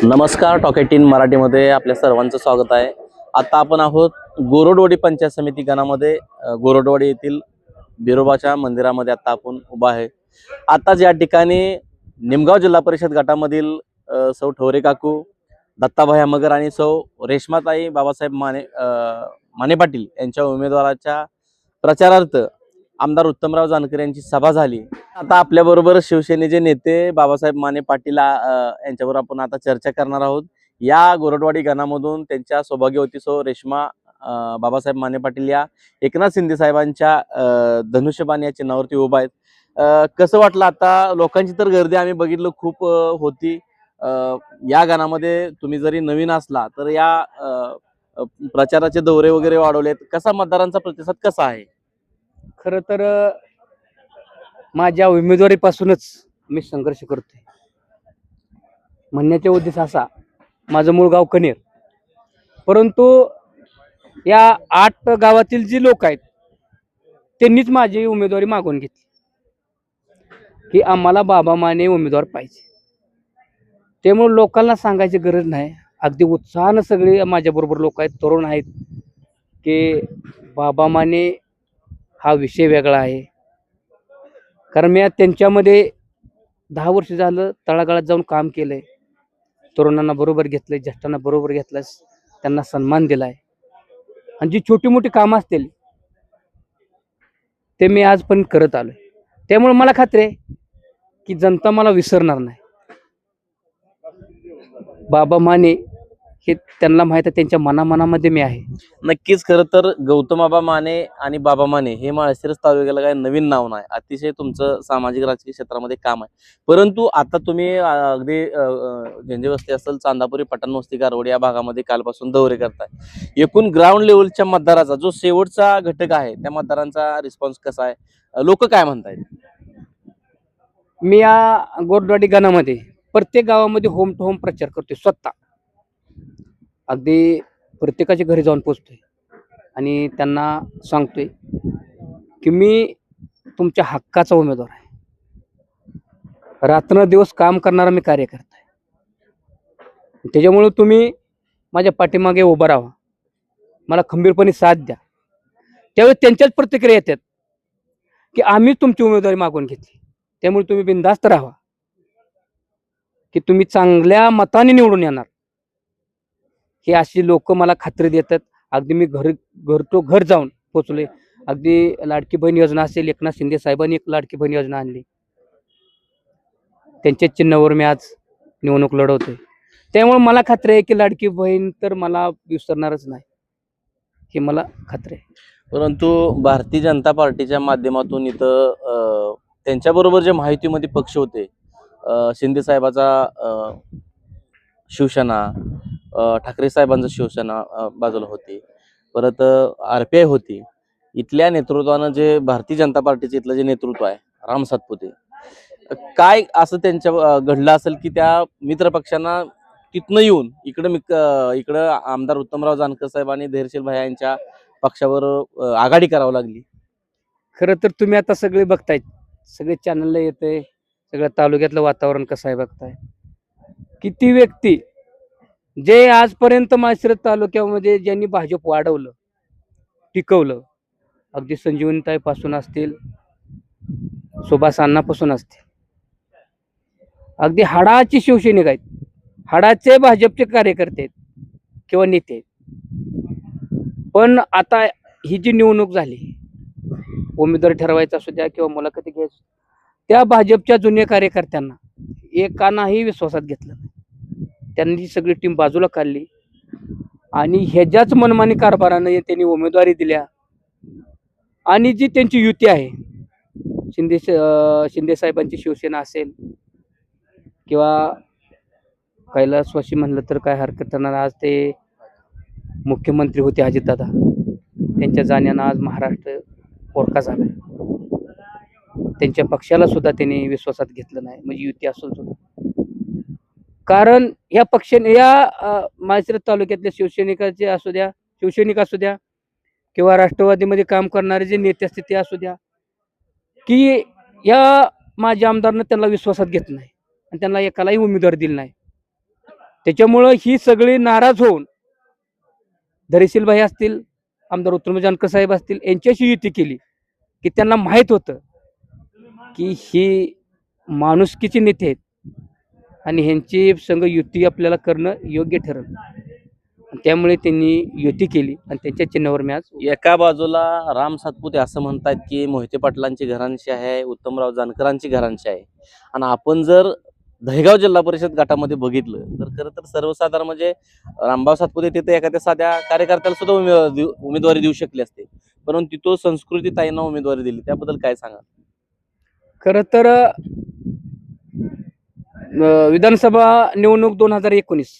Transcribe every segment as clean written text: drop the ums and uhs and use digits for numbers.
नमस्कार. टॉक 18 मराठीमध्ये आपल्या सर्वांचं स्वागत आहे. आता आपण आहोत गोरडवाडी पंचायत समिती गणामध्ये. गोरडवाडी येथील बिरोबाच्या मंदिरामध्ये आता आपण उभा आहे. आताच या ठिकाणी निमगाव जिल्हा परिषद गटामधील सौ ठोरे काकू, दत्ताभाई मगर आणि सौ रेश्माताई बाबासाहेब माने पाटील यांच्या उमेदवाराच्या प्रचारार्थ आमदार उत्तमराव जानकर यांची सभा झाली. आता आपल्याबरोबर शिवसेनेचे नेते बाबासाहेब माने पाटील यांच्यावर आपण आता चर्चा करणार आहोत. या गोरडवाडी गणामधून त्यांच्या सौभाग्यवती सौ रेश्मा बाबासाहेब माने पाटील या एकनाथ शिंदे साहेबांच्या धनुष्यबाण या चिन्हावरती उभा आहेत. कसं वाटलं? आता लोकांची तर गर्दी आम्ही बघितलं खूप होती. या गणामध्ये तुम्ही जरी नवीन असला तर या प्रचाराचे दौरे वगैरे वाढवलेत. कसा मतदारांचा प्रतिसाद कसा आहे? खरं तर माझ्या उमेदवारीपासूनच मी संघर्ष करतोय. म्हणण्याचा उद्देश असा, माझं मूळ गाव कनेर, परंतु या 8 गावातील जी लोक आहेत त्यांनीच माझी उमेदवारी मागून घेतली की आम्हाला बाबा माने उमेदवार पाहिजे. त्यामुळे लोकांना सांगायची गरज नाही, अगदी उत्साहानं सगळे माझ्याबरोबर लोक आहेत, तरुण आहेत, की बाबा माने हा विषय वेगळा आहे. कारण मी त्यांच्यामध्ये 10 वर्ष झालं तळागाळात जाऊन काम केलंय. तरुणांना बरोबर घेतलंय, ज्येष्ठांना बरोबर घेतलंय, त्यांना सन्मान दिलाय. आणि जी छोटी मोठी कामं असतील ते मी आज पण करत आलोय. त्यामुळे मला खात्री आहे की जनता मला विसरणार नाही. बाबा माने हे त्यांना माहित आहे, त्यांच्या मनामध्ये मी आहे. नक्कीच. खरं तर गौतम बाबा माने आणि बाबा माने हे माळशिरस तालुक्याला काही नवीन नाव नाही. अतिशय तुमचं सामाजिक राजकीय क्षेत्रामध्ये काम आहे. परंतु आता तुम्ही अगदी झेंजे वस्ती असेल, चांदापुरी, पठाण वस्ती, गारवडी या भागामध्ये कालपासून दौरे करताय. एकूण ग्राउंड लेवलच्या मतदाराचा जो शेवटचा घटक आहे त्या मतदारांचा रिस्पॉन्स कसा आहे? लोक काय म्हणतायत? मी या गोरडवाडी गणामध्ये प्रत्येक गावामध्ये होम टू होम प्रचार करतोय स्वतः. अगदी प्रत्येकाच्या घरी जाऊन पोचतोय आणि त्यांना सांगतोय की मी तुमच्या हक्काचा उमेदवार आहे. रात्रंदिवस काम करणारा मी कार्यकर्ता आहे. त्याच्यामुळे तुम्ही माझ्या पाठीमागे उभं राहा, मला खंबीरपणे साथ द्या. त्यावेळी त्यांच्याच प्रतिक्रिया येतात की आम्ही तुमची उमेदवारी मागून घेतली, त्यामुळे तुम्ही बिनधास्त राहा, की तुम्ही चांगल्या मताने निवडून येणार. हे अशी लोक मला खात्री देतात. अगदी मी घर तो घर जाऊन पोचलोय. अगदी लाडकी बहीण योजना असेल, एकनाथ शिंदे साहेबांनी एक लाडकी बहीण योजना आणली, त्यांच्या चिन्हावर मी आज निवडणूक लढवतोय. त्यामुळे मला खात्री आहे की लाडकी बहीण तर मला विसरणारच नाही, हे मला खात्री आहे. परंतु भारतीय जनता पार्टीच्या माध्यमातून इथं त्यांच्याबरोबर जे माहितीमध्ये पक्ष होते, शिंदे साहेबाचा शिवसेना, ठाकरे साहेबांचं शिवसेना बाजूला होती, परत RPI होती. इथल्या नेतृत्वानं जे भारतीय जनता पार्टीचे इथलं जे नेतृत्व आहे, राम सातपुते, काय असं त्यांच्या घडलं असेल की त्या मित्र पक्षांना तिथनं येऊन इकडं आमदार उत्तमराव जानकर साहेब आणि धैर्यशील भाई यांच्या पक्षावर आघाडी करावं लागली? खरं तर तुम्ही आता सगळे बघतायत, सगळे चॅनलला येते, सगळ्या तालुक्यातलं वातावरण कसं आहे बघताय. किती व्यक्ती जे आजपर्यंत माळशिरस तालुक्यामध्ये ज्यांनी भाजप वाढवलं, टिकवलं, अगदी संजीवनीताईपासून असतील, सुभाष अण्णापासून असतील, अगदी हाडाचे शिवसैनिक आहेत, हाडाचे भाजपचे कार्यकर्ते आहेत किंवा नेते आहेत. पण आता ही जी निवडणूक झाली, उमेदवार ठरवायचा असू द्या किंवा मुलाखती घ्यायची, त्या भाजपच्या जुन्या कार्यकर्त्यांना एकानाही विश्वासात घेतलं. त्यांनी सगळी टीम बाजूला काढली आणि ह्याच्याच मनमानी कारभाराने त्यांनी उमेदवारी दिल्या. आणि जी त्यांची युती आहे, शिंदे साहेबांची शिवसेना असेल किंवा कैलासवासी म्हणलं तर काय हरकत नाही. आज ते मुख्यमंत्री होते अजितदादा, त्यांच्या जाण्यानं आज महाराष्ट्र पोरका झाला. त्यांच्या पक्षाला सुद्धा त्यांनी विश्वासात घेतलं नाही, म्हणजे युती असून सुद्धा. कारण या पक्षाने या माळशिरस तालुक्यातल्या शिवसैनिक असू द्या किंवा राष्ट्रवादीमध्ये काम करणारे जे नेते असते ते असू द्या, की या माझ्या आमदारनं त्यांना विश्वासात घेतलं नाही आणि त्यांना एकालाही उमेदवार दिला नाही. त्याच्यामुळं ही सगळी नाराज होऊन धैर्यशील भाई असतील, आमदार उत्तम जानकर साहेब असतील, यांच्याशी युती केली की त्यांना माहीत होतं की ही माणुसकीची नेते आहेत आणि ह्यांची संघ युती आपल्याला करणं योग्य ठरेल. त्यामुळे त्यांनी युती केली आणि त्यांच्या चिन्हावर मी आज एका बाजूला राम सातपुते असं म्हणतात की मोहिते पाटलांची घरांची आहे, उत्तमराव जानकरांची घरांची आहे, आणि आपण जर दहेगाव जिल्हा परिषद गटामध्ये बघितलं तर खरं तर सर्वसाधारण म्हणजे रामभाऊ सातपुते तिथे एखाद्या साध्या कार्यकर्त्याला सुद्धा उमेदवारी देऊ शकले असते, परंतु तिथं संस्कृती ताईंना उमेदवारी दिली. त्याबद्दल काय सांगा? खरं तर विधानसभा निवडणूक 2019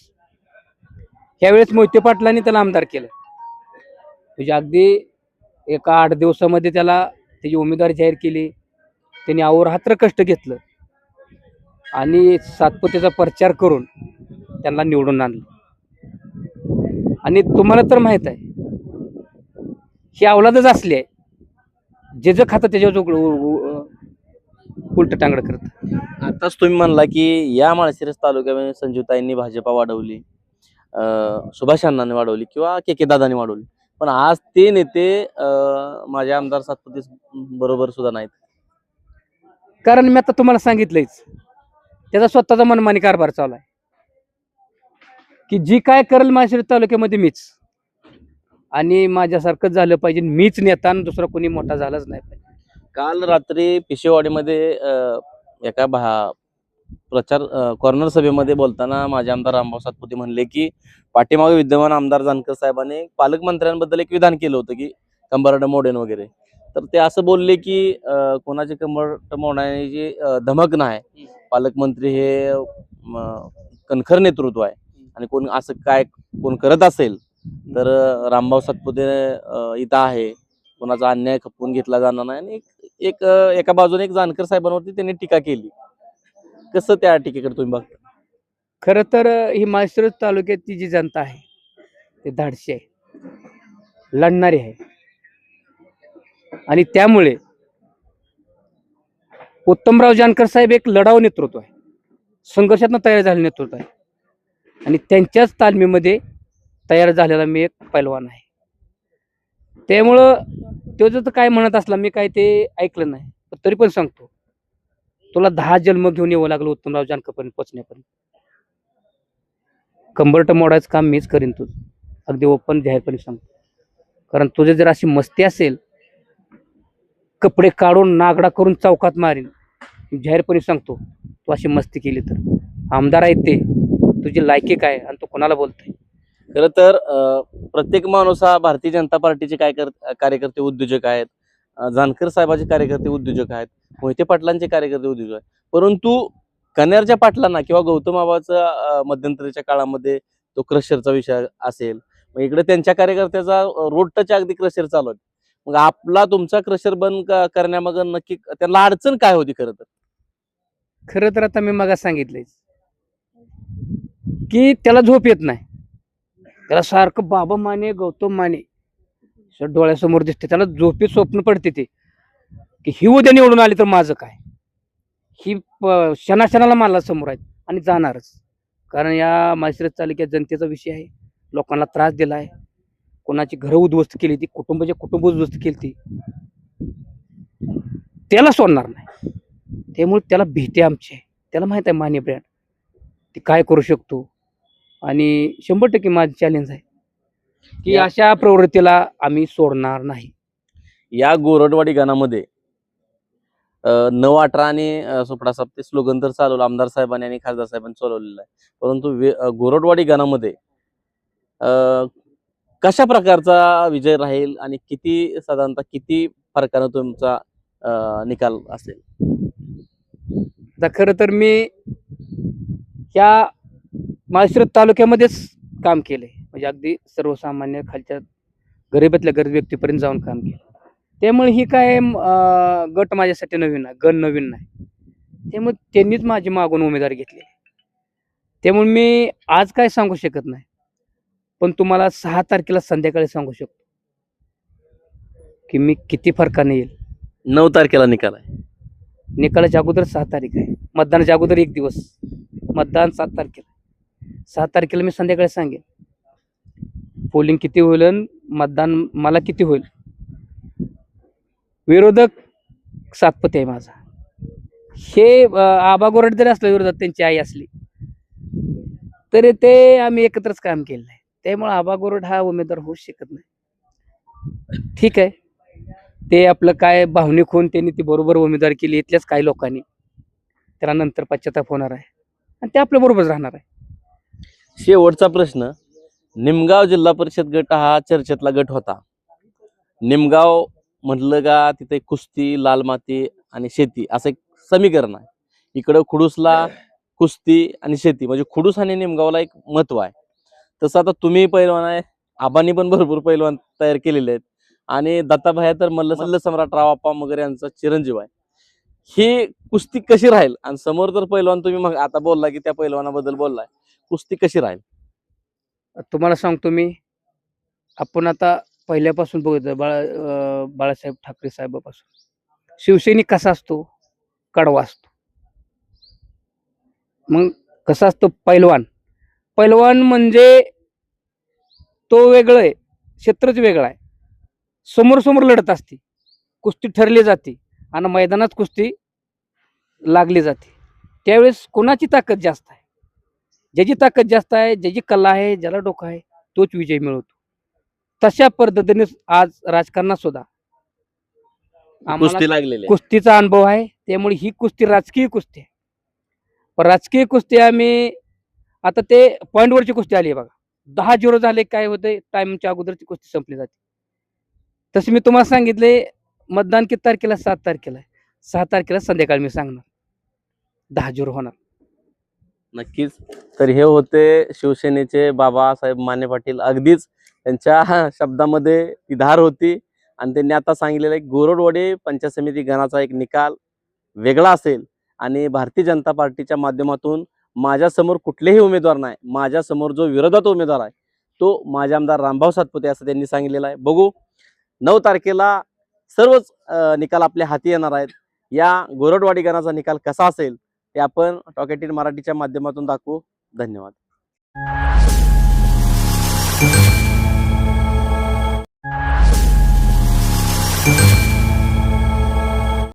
यावेळेस मोहिते पाटलांनी त्याला आमदार केलं. म्हणजे अगदी एका 8 दिवसामध्ये त्याला त्याची उमेदवारी जाहीर केली. त्यांनी अहोरात्र कष्ट घेतलं आणि सातपुतेचा प्रचार करून त्यांना निवडून आणलं. आणि तुम्हाला तर माहित आहे ही अवलादच असली आहे, जे जे खातं त्याच्यावर उलट टांगड करत. आताच तुम्ही म्हणला की या माळशिरस तालुक्यामध्ये संजीवताईंनी भाजपा वाढवली, सुभाष अण्णांनी वाढवली किंवा के दादांनी वाढवली, पण आज ते नेते माझे आमदार सातपुते बरोबर सुद्धा नाहीत. कारण मी आता तुम्हाला सांगितलंच त्याचा स्वतःचा मनमानी कारभार चालू आहे की जी काय करेल माळशिरस तालुक्यामध्ये मीच, आणि माझ्यासारखंच झालं पाहिजे, मीच नेता आणि दुसरा कोणी मोठा झालाच नाही पाहिजे. काल रात्री पिशेवाडीमध्ये एका प्रचार कॉर्नर सभेमध्ये बोलताना माझे आमदार रामभाऊ सातपुते म्हणले की पाठीमागे विद्यमान आमदार जानकर साहेबांनी पालकमंत्र्यांबद्दल एक विधान केलं होतं की कंबरड मोडेन वगैरे, तर ते असं बोलले की कोणाचे कंबरड मोडण्याची धमक नाही, पालकमंत्री हे कणखर नेतृत्व आहे आणि कोण असं काय कोण करत असेल तर रामभाऊ सातपुते इथं आहे, कोणाचा अन्याय खपवून घेतला जाणार नाही. आणि एक एका बाजूने एक जानकर साहेबांवरती त्यांनी टीका केली. कसं त्या टीकेकडे तुम्ही बघता? खरं तर ही माळशिरस तालुक्याची जी जनता आहे ते धाडशी आहे, लढणारी आहे, आणि त्यामुळे उत्तमराव जानकर साहेब एक लढाऊ नेतृत्व आहे, संघर्षातनं तयार झालेलं नेतृत्व आहे, आणि त्यांच्याच तालमीमध्ये तयार झालेला मी एक पैलवान आहे. त्यामुळं तो जर काय म्हणत असला, मी काय ते ऐकलं नाही, पण तरी पण सांगतो, तुला 10 जन्म घेऊन यावं लागलं उत्तमराव जानकरपर्यंत पोचण्यापर्यंत. कंबरट मोडायचं काम मीच करीन तुझं, अगदी ओपन जाहीरपणे सांगतो. कारण तुझे जर अशी मस्ती असेल, कपडे काढून नागडा करून चौकात मारीन, जाहीरपणे सांगतो. तू अशी मस्ती केली तर आमदार आहेत ते, तुझी लायकी काय आणि तू कोणाला बोलतोय? खरं तर प्रत्येक माणूस हा भारतीय जनता पार्टीचे कार्यकर्ते उद्योजक आहेत, जानकर साहेबांचे कार्यकर्ते उद्योजक आहेत, मोहिते पाटलांचे कार्यकर्ते उद्योजक आहेत, परंतु कन्यारच्या पाटलांना किंवा गौतम बाबाचा मध्यंतरीच्या काळामध्ये तो क्रशरचा विषय असेल, मग इकडे त्यांच्या कार्यकर्त्याचा रोड टच अगदी क्रशर चालू आहे. मग आपला तुमचा क्रशर बंद करण्यामागे नक्की त्याला अडचण काय होती? खरं तर आता मी मगा सांगितलंय की त्याला झोप येत नाही, त्याला सारखं बाबा माने गौतम माने डोळ्यासमोर दिसते, त्याला झोपेत स्वप्न पडते ते की ही उद्या निवडून आली तर माझं काय. ही क्षणाक्षणाला मला समोर आहेत आणि जाणारच. कारण या माळशिरस तालुक्यात जनतेचा विषय आहे, लोकांना त्रास दिला आहे, कोणाची घरं उद्ध्वस्त केली ती, कुटुंब उद्ध्वस्त केली ती, त्याला सोडणार नाही. त्यामुळे त्याला भीती आमची आहे, त्याला माहित आहे माने ब्रँड ती काय करू शकतो, आणि 100% माझं चॅलेंज आहे की अशा प्रवृत्तीला आम्ही सोडणार नाही. या गोरडवाडी गणामध्ये 9-18 आणि सोपडा साप्ते स्लोगन तर चालवलं आमदार साहेबांनी आणि खासदार साहेबांनी चालवलेलं आहे, परंतु गोरडवाडी गणामध्ये कशा प्रकारचा विजय राहील आणि साधारणतः किती फरकानं तुमचा निकाल असेल? आता खरं तर मी या माळशिरस तालुक्यामध्येच काम केलंय, म्हणजे अगदी सर्वसामान्य खालच्या गरिबातल्या गरीब व्यक्तीपर्यंत जाऊन काम केलं. त्यामुळे ही काय गट माझ्यासाठी नवीन नाही, गण नवीन नाही. त्यामुळे त्यांनीच माझी मागून उमेदवारी घेतली. त्यामुळे मी आज काय सांगू शकत नाही, पण तुम्हाला 6 तारखेला संध्याकाळी सांगू शकतो की मी किती फरकाने येईल. 9 तारखेला निकाल आहे. निकालाच्या अगोदर 6 तारीख आहे, मतदानाच्या अगोदर 1 दिवस, मतदान 7 तारखेला. 6 तारखेला मी संध्याकाळी सांगेन पोलिंग किती होईल आणि मतदान मला किती होईल. विरोधक सातपती आहे माझा. हे आबा गोरड जरी असलं विरोधात, त्यांची आई असली तरी ते आम्ही एकत्रच काम केलेलं आहे. त्यामुळे आबा गोरड हा उमेदवार होऊ शकत नाही. ठीक आहे, ते आपलं काय भावनिक होऊन त्यांनी ती बरोबर उमेदवारी केली इथल्याच काही लोकांनी, त्याला नंतर पश्चाताप होणार आहे आणि ते आपल्या बरोबरच राहणार आहे. शेवटचा प्रश्न, निमगाव जिल्हा परिषद गट हा चर्चेतला गट होता. निमगाव म्हटलं का तिथे कुस्ती, लाल माती आणि शेती असं एक समीकरण आहे. इकडं खुडूसला कुस्ती आणि शेती, म्हणजे खुडूस आणि निमगावला एक महत्व आहे. तसं आता तुम्ही पैलवान आहे, आबांनी पण भरपूर पैलवान तयार केलेले आहेत आणि दत्ताभाई तर मल्ल सम्राट रावाप्पा वगैरे यांचा चिरंजीव आहे. ही कुस्ती कशी राहील आणि समोर तर पैलवान तुम्ही मग आता बोलला की त्या पैलवानाबद्दल बोललाय, कुस्ती कशी राहील? तुम्हाला सांगतो मी, आपण आता पहिल्यापासून बघितलं बाळासाहेब ठाकरे साहेबापासून शिवसैनिक कसा असतो, कडवा असतो. मग कसा असतो पैलवान, पैलवान म्हणजे तो वेगळं आहे, क्षेत्रच वेगळं आहे. समोर समोर लढत असते, कुस्ती ठरली जाते आणि मैदानात कुस्ती लागली जाते. त्यावेळेस कोणाची ताकद जास्त आहे, ज्याची ताकद जास्त आहे, ज्याची कला आहे, ज्याला डोकं आहे, तोच विजय मिळवतो. तशा पद्धतीने आज राजकारणात सुद्धा कुस्ती लागलेली आहे. कुस्तीचा अनुभव आहे. त्यामुळे ही कुस्ती राजकीय कुस्ती आहे. पण राजकीय कुस्ती आम्ही आता ते पॉईंटवरची कुस्ती आली आहे बघा. 10-0 झाले काय होते, टाइमच्या अगोदर ती कुस्ती संपली जाते. तसे मी तुम्हाला सांगितले मतदान किती तारखेला, 7 तारखेला आहे. 6 तारखेला संध्याकाळी मी सांगणार 10-0 होणार. नक्कीच. तर हे होते शिवसेनेचे बाबासाहेब माने पाटील. अगदीच त्यांच्या शब्दामध्ये ती धार होती आणि त्यांनी आता सांगितलेलं एक गोरडवाडी पंचायत समिती गणाचा एक निकाल वेगळा असेल आणि भारतीय जनता पार्टीच्या माध्यमातून माझ्यासमोर कुठलेही उमेदवार नाही, माझ्यासमोर जो विरोधात उमेदवार आहे तो माझे आमदार रामभाऊ सातपुते असं त्यांनी सांगितलेलं आहे. बघू 9 तारखेला सर्वच निकाल आपल्या हाती येणार आहेत. या गोरडवाडी गणाचा निकाल कसा असेल ते आपण टॉक 18 मराठीच्या माध्यमातून दाखवू. धन्यवाद.